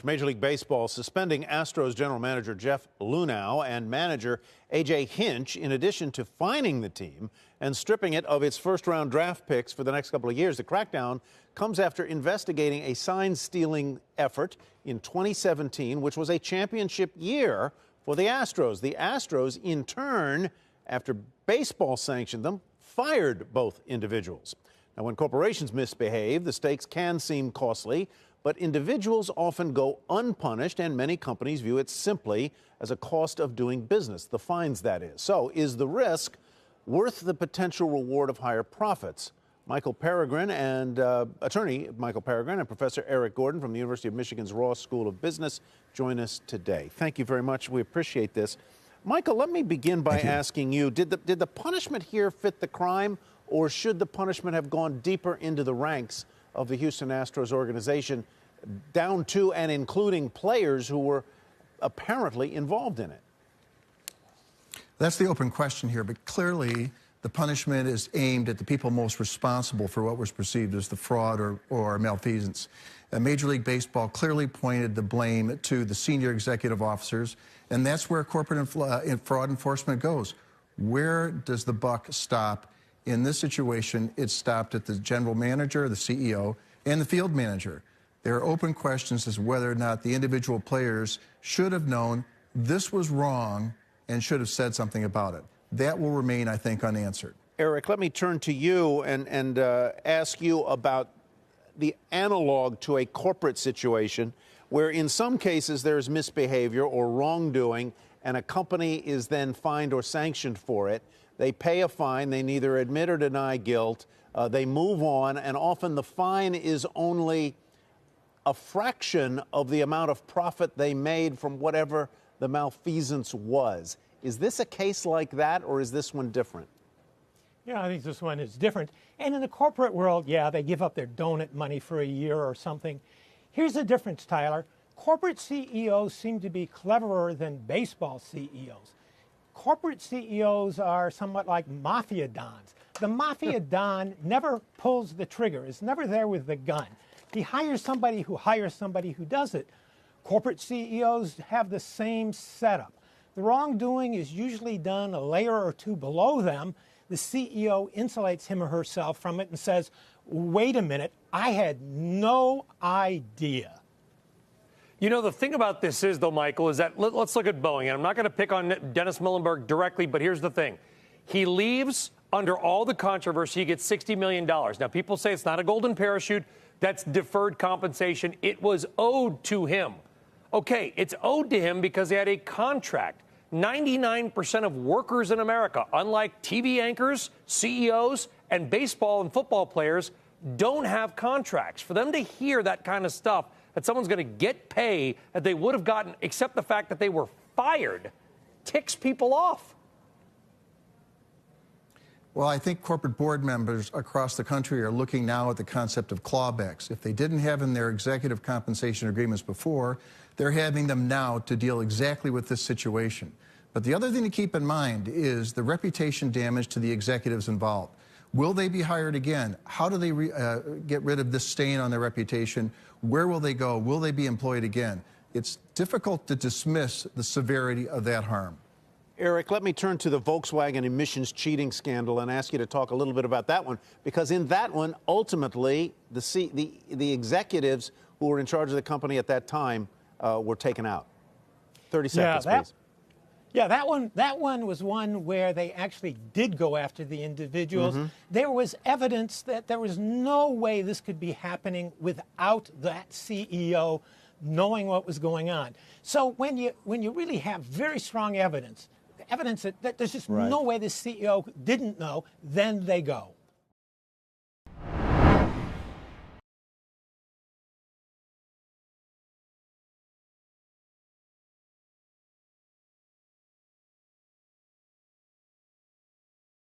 Major League Baseball suspending Astros general manager Jeff Luhnow and manager A.J. Hinch, in addition to fining the team and stripping it of its first-round draft picks for the next couple of years. The crackdown comes after investigating a sign-stealing effort in 2017, which was a championship year for the Astros. The Astros, in turn, after baseball sanctioned them, fired both individuals. Now, when corporations misbehave, the stakes can seem costly, but individuals often go unpunished, and many companies view it simply as a cost of doing business, the fines, that is. So, is the risk worth the potential reward of higher profits? Attorney Michael Peregrine and Professor Erik Gordon from the University of Michigan's Ross School of Business join us today. Thank you very much. We appreciate this. Michael, let me begin by asking you, did the punishment here fit the crime, or should the punishment have gone deeper into the ranks of the Houston Astros organization, down to and including players who were apparently involved in it? That's the open question here, but clearly the punishment is aimed at the people most responsible for what was perceived as the fraud or malfeasance. Major League Baseball clearly pointed the blame to the senior executive officers, and that's where corporate fraud enforcement goes. Where does the buck stop? In this situation, it stopped at the general manager, the CEO, and the field manager. There are open questions as to whether or not the individual players should have known this was wrong and should have said something about it. That will remain, I think, unanswered. Erik, let me turn to you and ask you about the analog to a corporate situation where in some cases there's misbehavior or wrongdoing and a company is then fined or sanctioned for it. They pay a fine, they neither admit or deny guilt, they move on, and often the fine is only a fraction of the amount of profit they made from whatever the malfeasance was. Is this a case like that, or is this one different? Yeah, I think this one is different. And in the corporate world, yeah, they give up their donut money for a year or something. Here's the difference, Tyler. Corporate CEOs seem to be cleverer than baseball CEOs. Corporate CEOs are somewhat like mafia dons. The mafia don never pulls the trigger, is never there with the gun. He hires somebody who does it. Corporate CEOs have the same setup. The wrongdoing is usually done a layer or two below them. The CEO insulates him or herself from it and says, wait a minute, I had no idea. You know, the thing about this is, though, Michael, is that let's look at Boeing. And I'm not going to pick on Dennis Muhlenberg directly, but here's the thing. He leaves under all the controversy. He gets $60 million. Now, people say it's not a golden parachute. That's deferred compensation. It was owed to him. Okay, it's owed to him because he had a contract. 99% of workers in America, unlike TV anchors, CEOs, and baseball and football players, don't have contracts. For them to hear that kind of stuff, that someone's going to get pay that they would have gotten, except the fact that they were fired, ticks people off. Well, I think corporate board members across the country are looking now at the concept of clawbacks. If they didn't have in their executive compensation agreements before, they're having them now to deal exactly with this situation. But the other thing to keep in mind is the reputation damage to the executives involved. Will they be hired again? How do they get rid of this stain on their reputation? Where will they go? Will they be employed again? It's difficult to dismiss the severity of that harm. Erik, let me turn to the Volkswagen emissions cheating scandal and ask you to talk a little bit about that one, because in that one, ultimately, the executives who were in charge of the company at that time were taken out. 30 seconds, please. Yeah, that one was one where they actually did go after the individuals. Mm-hmm. There was evidence that there was no way this could be happening without that CEO knowing what was going on. So when you really have very strong evidence that there's just no way the CEO didn't know, then they go.